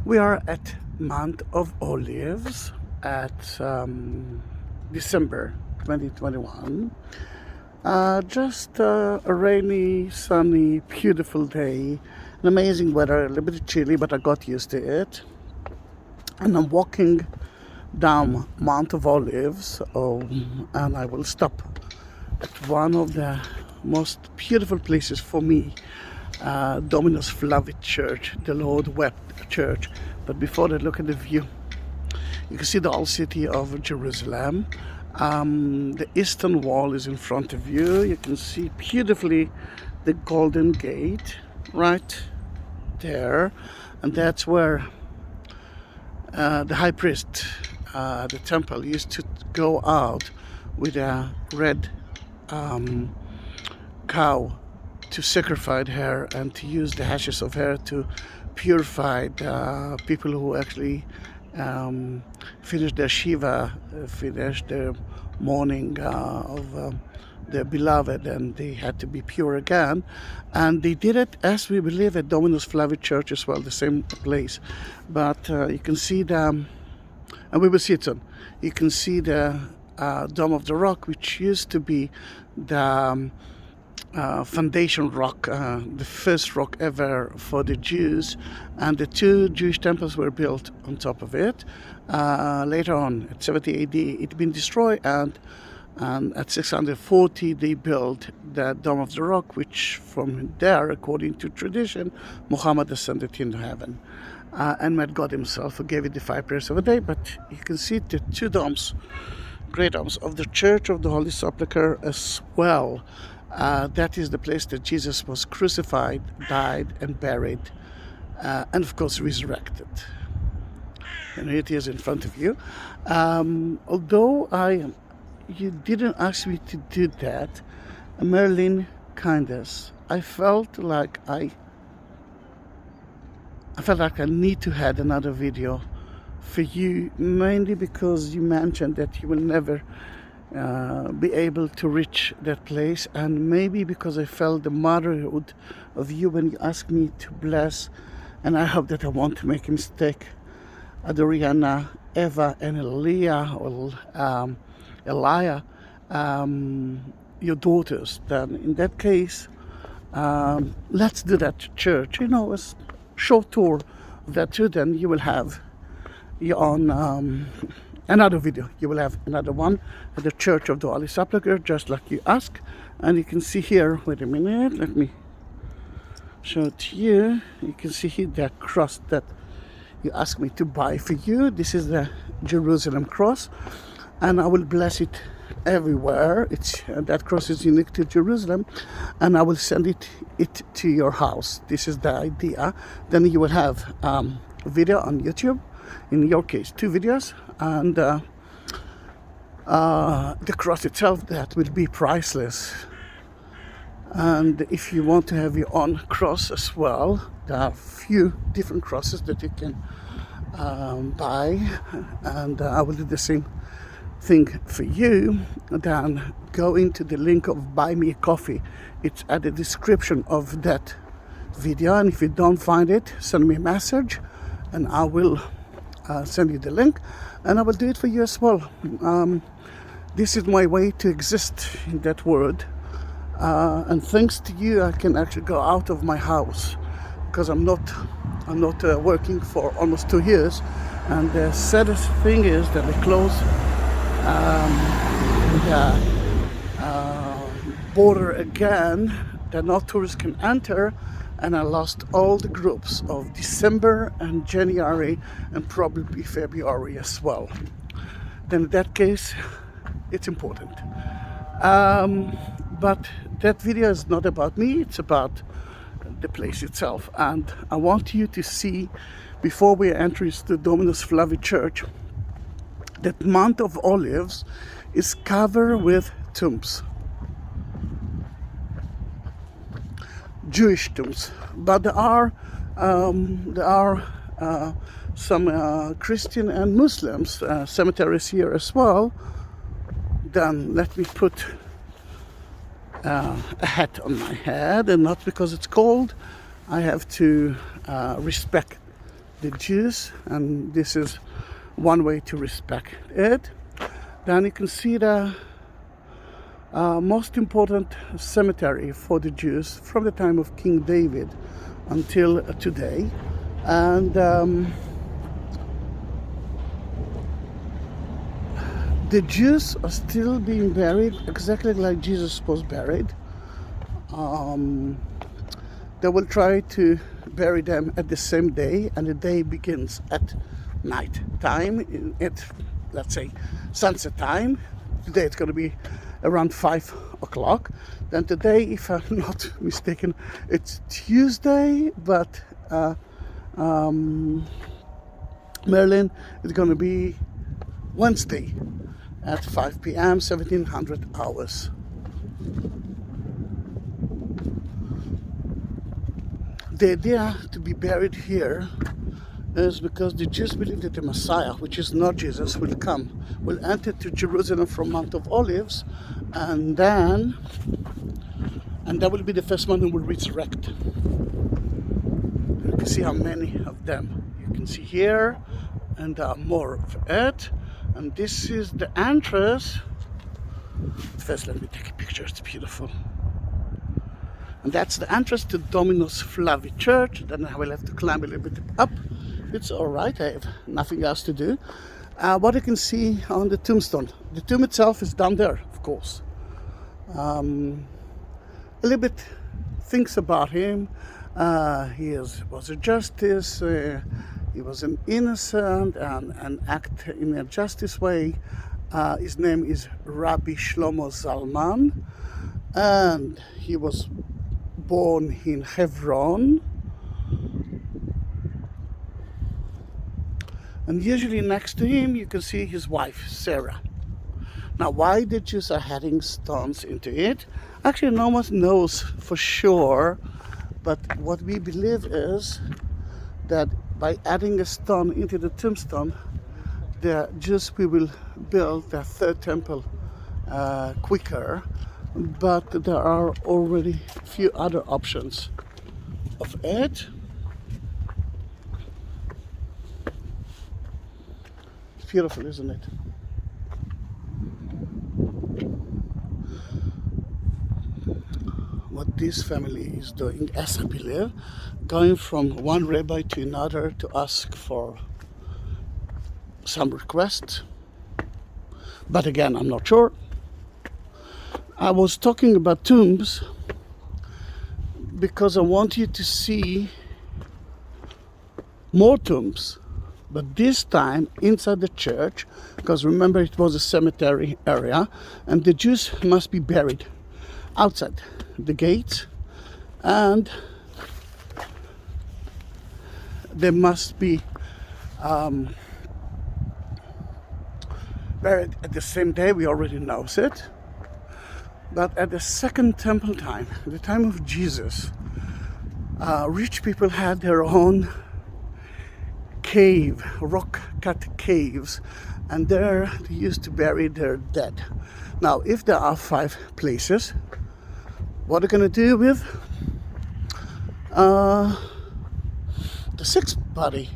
We are at Mount of Olives at December 2021. Just a rainy, sunny, beautiful day. An amazing weather, a little bit chilly, but I got used to it. And I'm walking down Mount of Olives, and I will stop at one of the most beautiful places for me, Dominus Flevit Church, the Lord Wept Church. But before that, look at the view. You can see the old city of Jerusalem. The eastern wall is in front of you. You can see beautifully the Golden Gate right there, and that's where the high priest, the temple, used to go out with a red cow to sacrifice her and to use the ashes of her to purify the people who actually finish their Shiva, finish their mourning of their beloved, and they had to be pure again. And they did it as we believe at Dominus Flevit Church as well, the same place. But you can see and we will see it soon, you can see the Dome of the Rock, which used to be the foundation rock, the first rock ever for the Jews, and the two Jewish temples were built on top of it. Later on, at 70 AD, it had been destroyed, and at 640 they built the Dome of the Rock, which from there, according to tradition, Muhammad ascended into heaven and met God himself, who gave it the 5 prayers of a day. But you can see the two domes, great domes, of the Church of the Holy Sepulchre as well. That is the place that Jesus was crucified, died, and buried, and of course resurrected. And here it is in front of you. Although you didn't ask me to do that, Marilyn Kindness, I felt like I need to have another video for you, mainly because you mentioned that you will never be able to reach that place, and maybe because I felt the motherhood of you when you asked me to bless, and I hope that I won't make a mistake, Adriana, Eva, and Aleeyah, or Aleeyah, your daughters. Then in that case, let's do that church, a short tour of that too. Then you will have your own another video. You will have another one at the Church of the Holy Sepulchre, just like you asked. And you can see here, wait a minute, let me show it to you. You can see here that cross that you asked me to buy for you. This is the Jerusalem cross, and I will bless it everywhere. That cross is unique to Jerusalem, and I will send it to your house. This is the idea. Then you will have a video on YouTube, in your case 2 videos, and the cross itself, that will be priceless. And if you want to have your own cross as well, there are a few different crosses that you can buy, and I will do the same thing for you. Then go into the link of Buy Me a Coffee. It's at the description of that video, and if you don't find it, send me a message and I will send you the link, and I will do it for you as well. This is my way to exist in that world, and thanks to you I can actually go out of my house, because I'm not working for almost 2 years, and the saddest thing is that they close the border again, that no tourists can enter, and I lost all the groups of December and January and probably February as well. Then in that case, it's important. But that video is not about me, it's about the place itself. And I want you to see, before we enter the Dominus Flevit Church, that Mount of Olives is covered with tombs. Jewish tombs, but there are some Christian and Muslims cemeteries here as well. Then let me put a hat on my head, and not because it's cold. I have to respect the Jews, and this is one way to respect it. Then you can see the most important cemetery for the Jews from the time of King David until today. And the Jews are still being buried exactly like Jesus was buried. They will try to bury them at the same day, and the day begins at night time, at, let's say, sunset time. Today it's going to be around 5 o'clock. Then today, if I'm not mistaken, it's Tuesday, but Marilyn is going to be Wednesday at 5 p.m., 1700 hours. The idea to be buried here is because the Jews believe that the Messiah, which is not Jesus, will enter to Jerusalem from Mount of Olives, and that will be the first one who will resurrect. You can see how many of them you can see here, and there are more of it. And this is the entrance. First, let me take a picture. It's beautiful. And that's the entrance to Dominus Flevit Church. Then I will have to climb a little bit up. It's all right. I have nothing else to do. What you can see on the tombstone. The tomb itself is down there, of course. A little bit things about him. He was a justice. He was an innocent and act in a justice way. His name is Rabbi Shlomo Zalman, and he was born in Hebron. And usually next to him you can see his wife, Sarah. Now, why the Jews are adding stones into it, actually no one knows for sure, but what we believe is that by adding a stone into the tombstone, the Jews will build their third temple quicker, but there are already a few other options of it. It's beautiful, isn't it? What this family is doing, as I believe, going from one rabbi to another to ask for some requests. But again, I'm not sure. I was talking about tombs because I want you to see more tombs, but this time inside the church, because remember it was a cemetery area, and the Jews must be buried outside the gates, and they must be buried at the same day. We already know it. But at the second temple time, the time of Jesus, rich people had their own cave, rock-cut caves, and there they used to bury their dead. Now, if there are 5 places, what are they going to do with the 6th body?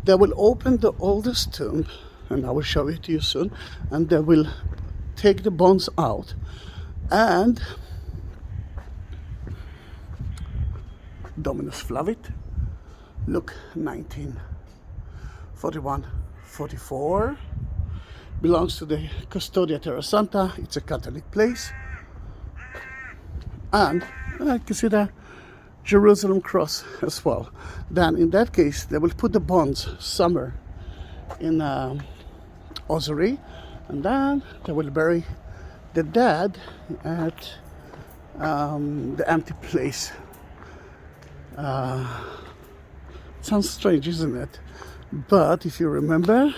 They will open the oldest tomb, and I will show it to you soon, and they will take the bones out, and Dominus Flevit, look, 1941-44, belongs to the Custodia Terra Santa. It's a Catholic place, and I can see the Jerusalem cross as well. Then in that case they will put the bones somewhere in ossuary, and then they will bury the dead at the empty place. Sounds strange, isn't it? But if you remember,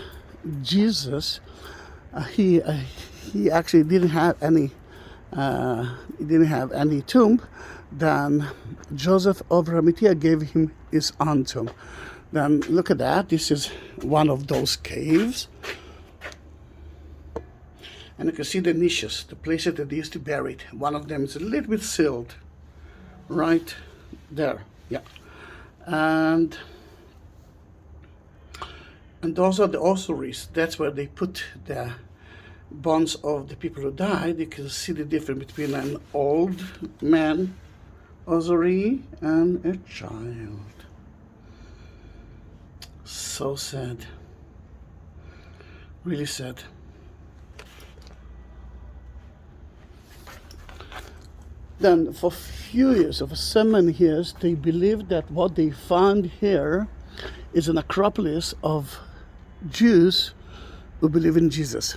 Jesus, he actually didn't have any tomb. Then Joseph of Arimathea gave him his own tomb. Then look at that. This is one of those caves. And you can see the niches, the places that they used to bury it. One of them is a little bit sealed, right there. Yeah. And And those are the ossuaries. That's where they put the bones of the people who died. You can see the difference between an old man ossuary and a child. So sad. Really sad. Then for few years, over so many years, they believed that what they found here is an acropolis of Jews who believe in Jesus.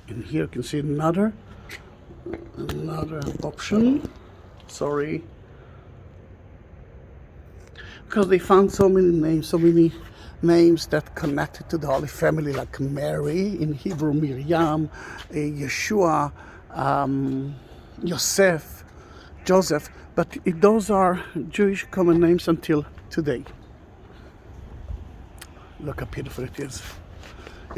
And here you can see another option. Sorry. Because they found so many names that connected to the Holy Family, like Mary, in Hebrew Miriam, Yeshua, Yosef, Joseph, but those are Jewish common names until today. Look how beautiful it is.